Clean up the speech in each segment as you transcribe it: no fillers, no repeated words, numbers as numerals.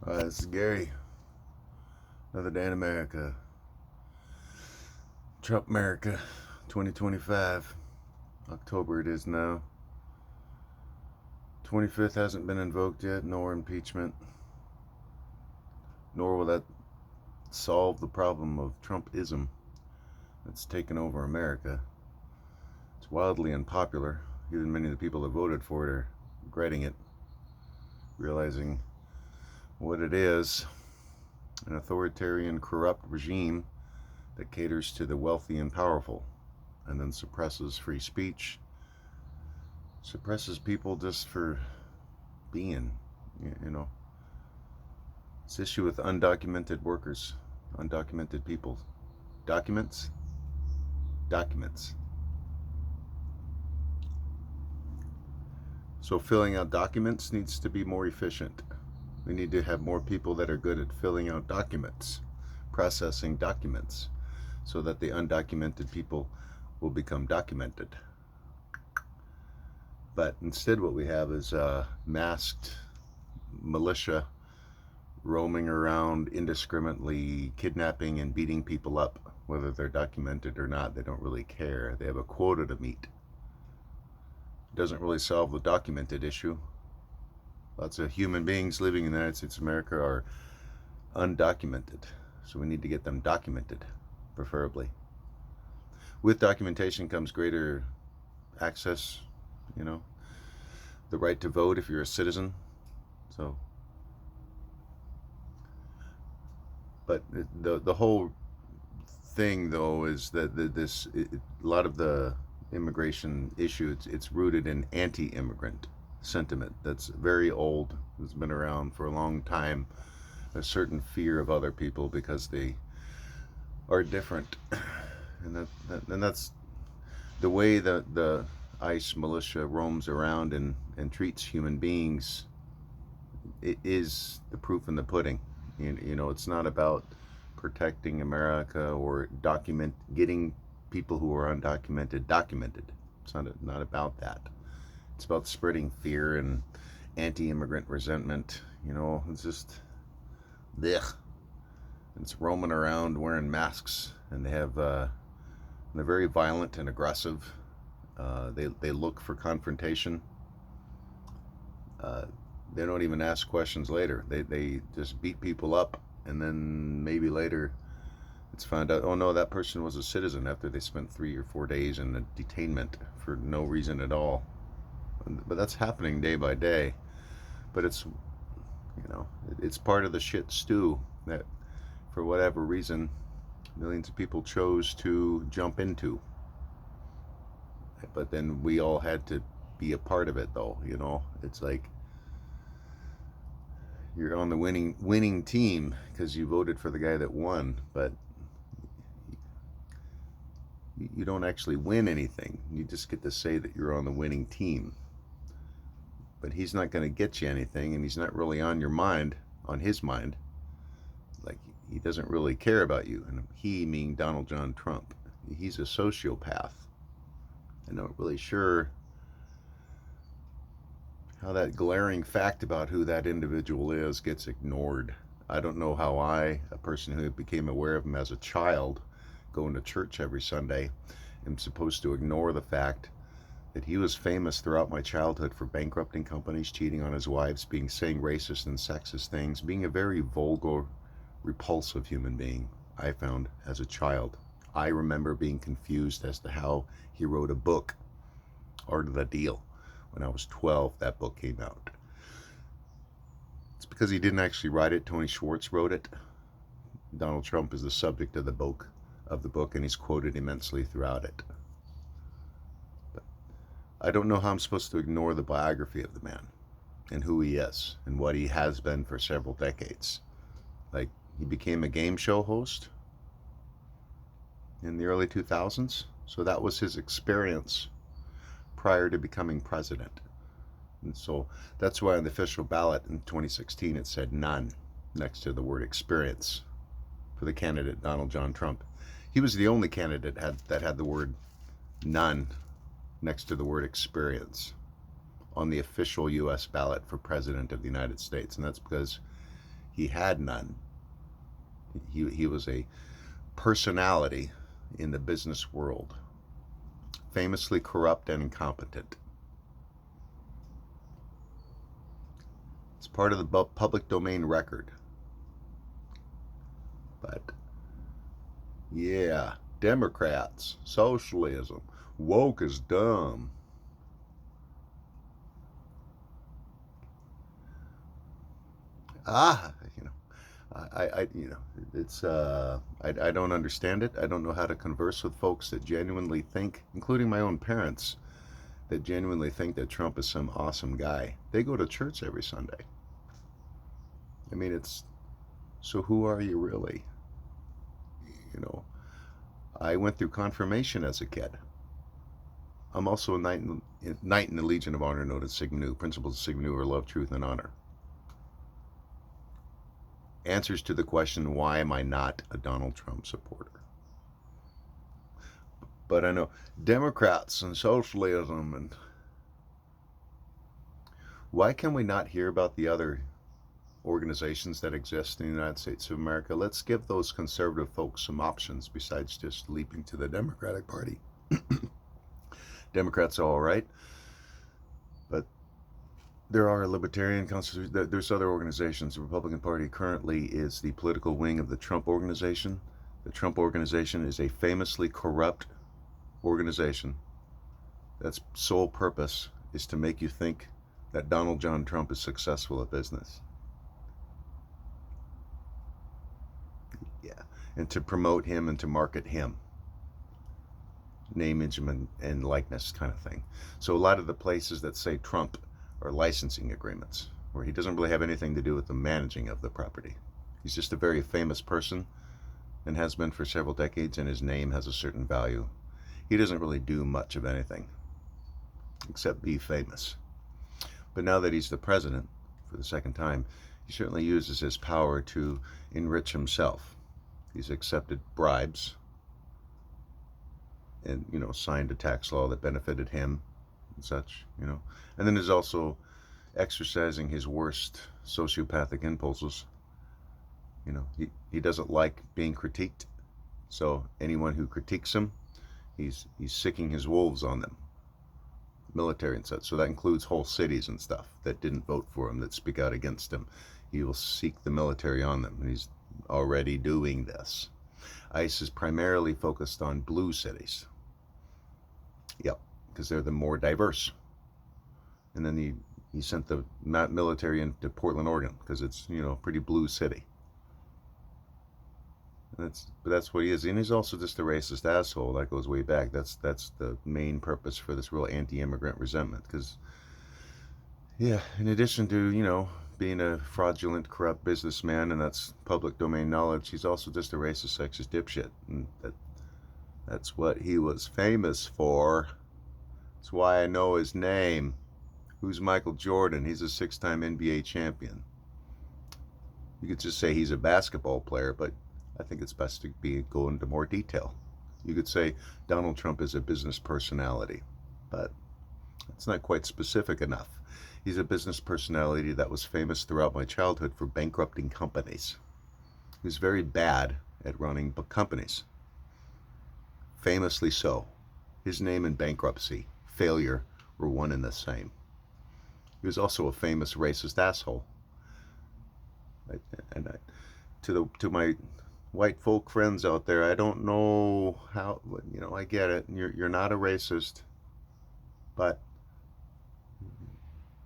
This is Gary. Another day in America. Trump America 2025. October it is now. 25th hasn't been invoked yet, nor impeachment. Nor will that solve the problem of Trumpism that's taken over America. It's wildly unpopular. Even many of the people that voted for it are regretting it, realizing what it is: an authoritarian, corrupt regime that caters to the wealthy and powerful and then suppresses free speech, suppresses people just for being, you know. This issue with undocumented workers, undocumented people. Documents? Documents. So filling out documents needs to be more efficient. We need to have more people that are good at filling out documents, processing documents, so that the undocumented people will become documented. But instead what we have is masked militia roaming around indiscriminately, kidnapping and beating people up, whether they're documented or not. They don't really care. They have a quota to meet. It doesn't really solve the documented issue. Lots of human beings living in the United States of America are undocumented, so we need to get them documented, preferably. With documentation comes greater access, the right to vote if you're a citizen. So, but the whole thing though is that a lot of the immigration issue, it's rooted in anti-immigrant sentiment that's very old. It's been around for a long time. A certain fear of other people because they are different, and that's the way that the ICE militia roams around and treats human beings. It is the proof in the pudding. It's not about protecting America or getting people who are undocumented documented. It's not about that. It's about spreading fear and anti-immigrant resentment. It's just blech. It's roaming around wearing masks, and they're very violent and aggressive. They look for confrontation. They don't even ask questions later. They just beat people up, and then maybe later it's found out, oh no, that person was a citizen, after they spent 3 or 4 days in a detainment for no reason at all. But that's happening day by day. But it's part of the shit stew that, for whatever reason, millions of people chose to jump into. But then we all had to be a part of it, though. It's like you're on the winning team because you voted for the guy that won, but you don't actually win anything. You just get to say that you're on the winning team. But he's not going to get you anything, and he's not really on his mind. Like, he doesn't really care about you. And he, meaning Donald John Trump, he's a sociopath. I'm not really sure how that glaring fact about who that individual is gets ignored. I don't know how a person who became aware of him as a child, going to church every Sunday, am supposed to ignore the fact that he was famous throughout my childhood for bankrupting companies, cheating on his wives, saying racist and sexist things, being a very vulgar, repulsive human being, I found as a child. I remember being confused as to how he wrote a book, Art of the Deal. When I was 12, that book came out. It's because he didn't actually write it. Tony Schwartz wrote it. Donald Trump is the subject of the book, and he's quoted immensely throughout it. But I don't know how I'm supposed to ignore the biography of the man and who he is and what he has been for several decades. Like, he became a game show host in the early 2000s, so that was his experience prior to becoming president. And so that's why on the official ballot in 2016 it said none next to the word experience for the candidate Donald John Trump. He was the only candidate that had the word none next to the word experience on the official U.S. ballot for president of the United States. And that's because He had none. He was a personality in the business world, famously corrupt and incompetent. It's part of the public domain record. But yeah, Democrats, socialism, woke is dumb. Ah, you know, you know, it's, I don't understand it. I don't know how to converse with folks that genuinely think, including my own parents, that genuinely think that Trump is some awesome guy. They go to church every Sunday. I mean, it's, so who are you really? You know, I went through confirmation as a kid. I'm also a knight in the Legion of Honor, known as Sigma Nu. Principles of Sigma Nu are love, truth, and honor. Answers to the question, why am I not a Donald Trump supporter? But I know Democrats and socialism, and why can we not hear about the other organizations that exist in the United States of America? Let's give those conservative folks some options besides just leaping to the Democratic Party. Democrats are all right, but there are libertarian constitutions. There's other organizations. The Republican Party currently is the political wing of the Trump Organization. The Trump Organization is a famously corrupt organization that's sole purpose is to make you think that Donald John Trump is successful at business. Yeah, and to promote him and to market him. Name, image, and likeness kind of thing. So a lot of the places that say Trump are licensing agreements, where he doesn't really have anything to do with the managing of the property. He's just a very famous person and has been for several decades, and his name has a certain value. He doesn't really do much of anything except be famous. But now that he's the president for the second time, he certainly uses his power to enrich himself. He's accepted bribes and, you know, signed a tax law that benefited him and such, you know. And then there's also exercising his worst sociopathic impulses. You know, he doesn't like being critiqued. So anyone who critiques him, he's sicking his wolves on them. Military and such. So that includes whole cities and stuff that didn't vote for him, that speak out against him. He will seek the military on them. And he's already doing this. ICE is primarily focused on blue cities. Yep, because they're the more diverse. And then he sent the military into Portland, Oregon, because it's, you know, a pretty blue city. But that's what he is. And he's also just a racist asshole. That goes way back. That's the main purpose for this real anti-immigrant resentment. Because, yeah, in addition to, you know, being a fraudulent, corrupt businessman, and that's public domain knowledge, he's also just a racist, sexist dipshit. And that's what he was famous for. That's why I know his name. Who's Michael Jordan? He's a 6-time NBA champion. You could just say he's a basketball player, but I think it's best to go into more detail. You could say Donald Trump is a business personality, but it's not quite specific enough. He's a business personality that was famous throughout my childhood for bankrupting companies. He was very bad at running companies. Famously so. His name and bankruptcy, failure, were one and the same. He was also a famous racist asshole. To my white folk friends out there, I don't know how, you know, I get it. You're not a racist, but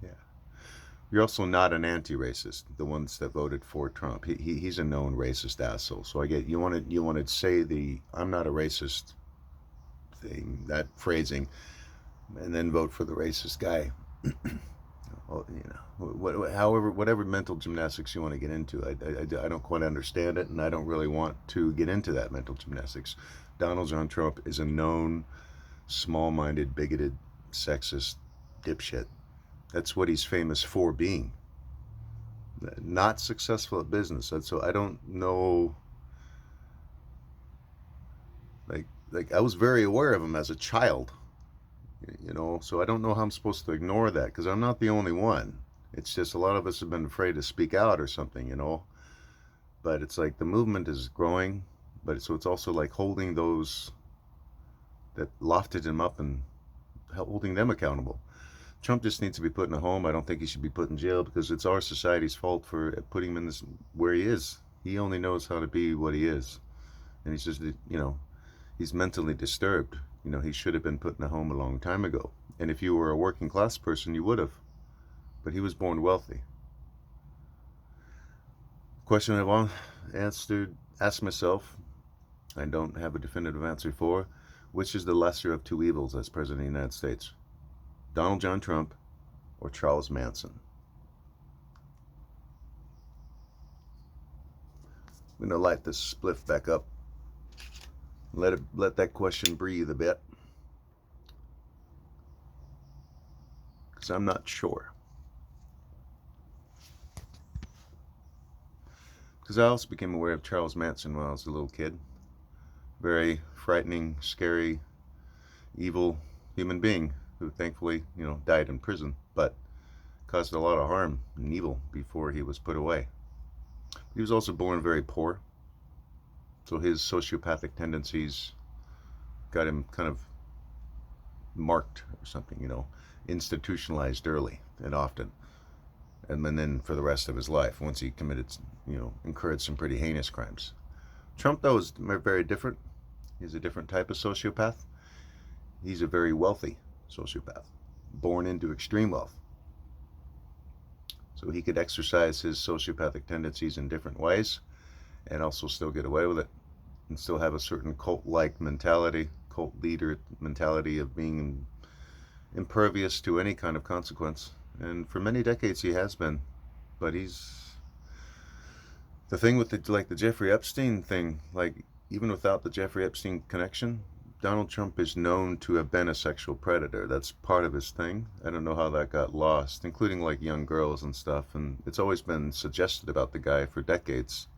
yeah, you're also not an anti-racist. The ones that voted for Trump, he's a known racist asshole. So I get you want to say the "I'm not a racist" thing, that phrasing, and then vote for the racist guy. Well, you know, however, whatever mental gymnastics you want to get into, I don't quite understand it, and I don't really want to get into that mental gymnastics. Donald John Trump is a known small-minded, bigoted, sexist dipshit. That's what he's famous for being. Not successful at business. So I don't know. Like I was very aware of him as a child. You know, so I don't know how I'm supposed to ignore that, because I'm not the only one. It's just a lot of us have been afraid to speak out or something, you know. But it's like the movement is growing, but so it's also like holding those that lofted him up and holding them accountable. Trump just needs to be put in a home. I don't think he should be put in jail because it's our society's fault for putting him in this where he is. He only knows how to be what he is, and he's just he's mentally disturbed. He should have been put in a home a long time ago. And if you were a working class person, you would have. But he was born wealthy. Question I've asked myself, I don't have a definitive answer for, which is the lesser of two evils as President of the United States? Donald John Trump or Charles Manson? I'm going to light this spliff back up. Let that question breathe a bit. Because I'm not sure. Because I also became aware of Charles Manson when I was a little kid. Very frightening, scary, evil human being who thankfully, died in prison, but caused a lot of harm and evil before he was put away. He was also born very poor, so his sociopathic tendencies got him kind of marked or something, institutionalized early and often. And then for the rest of his life, once he committed, incurred some pretty heinous crimes. Trump, though, is very different. He's a different type of sociopath. He's a very wealthy sociopath, born into extreme wealth. So he could exercise his sociopathic tendencies in different ways and also still get away with it and still have a certain cult-like mentality, cult leader mentality of being impervious to any kind of consequence. And for many decades he has been. But he's... The thing with the Jeffrey Epstein thing, even without the Jeffrey Epstein connection, Donald Trump is known to have been a sexual predator. That's part of his thing. I don't know how that got lost, including young girls and stuff. And it's always been suggested about the guy for decades.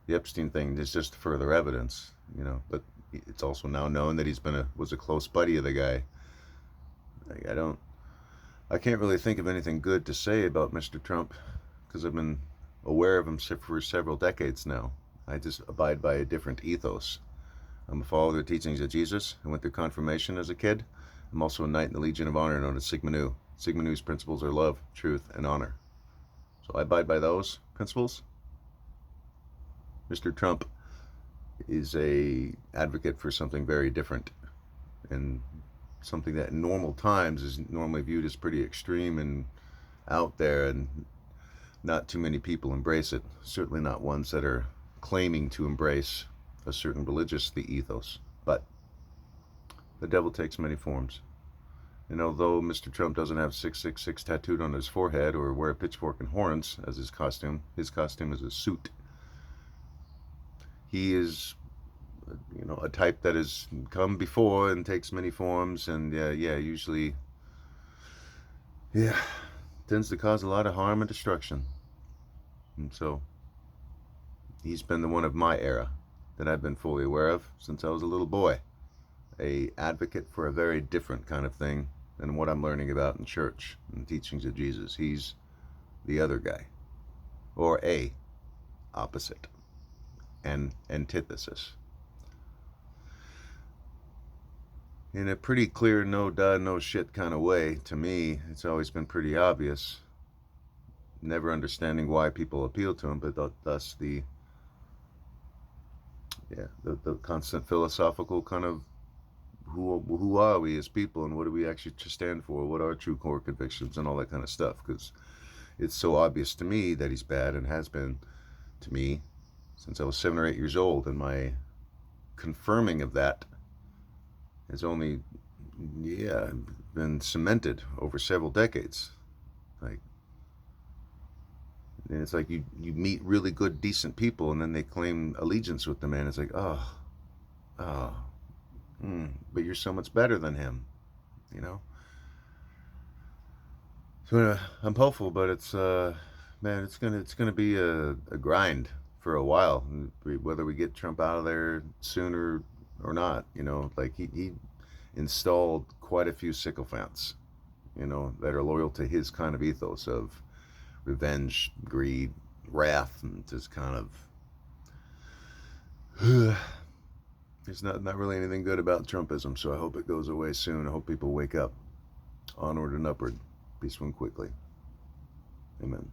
The Epstein thing is just further evidence, But it's also now known that was a close buddy of the guy. I can't really think of anything good to say about Mr. Trump because I've been aware of him for several decades now. I just abide by a different ethos. I'm a follower of the teachings of Jesus. I went through confirmation as a kid. I'm also a knight in the Legion of Honor known as Sigma Nu. Sigma Nu's principles are love, truth, and honor. So I abide by those principles. Mr. Trump is a advocate for something very different and something that in normal times is normally viewed as pretty extreme and out there, and not too many people embrace it. Certainly not ones that are claiming to embrace a certain religious ethos. But the devil takes many forms. And although Mr. Trump doesn't have 666 tattooed on his forehead or wear a pitchfork and horns as his costume is a suit. He is, a type that has come before and takes many forms, and usually, tends to cause a lot of harm and destruction. And so, he's been the one of my era that I've been fully aware of since I was a little boy. A advocate for a very different kind of thing than what I'm learning about in church and the teachings of Jesus. He's the other guy, or a opposite, an antithesis. In a pretty clear, no duh, no shit kind of way, to me, it's always been pretty obvious. Never understanding why people appeal to him, but thus the constant philosophical kind of who are we as people and what do we actually stand for? What are true core convictions and all that kind of stuff? Because it's so obvious to me that he's bad, and has been to me since I was 7 or 8 years old, and my confirming of that has only been cemented over several decades. And it's like you meet really good, decent people, and then they claim allegiance with the man. It's like, but you're so much better than him, So I'm hopeful, but it's it's gonna be a grind for a while, whether we get Trump out of there sooner or not. He installed quite a few sycophants, that are loyal to his kind of ethos of revenge, greed, wrath, and just kind of There's not really anything good about Trumpism, so I hope it goes away soon. I hope people wake up. Onward and upward. Peace one quickly. Amen.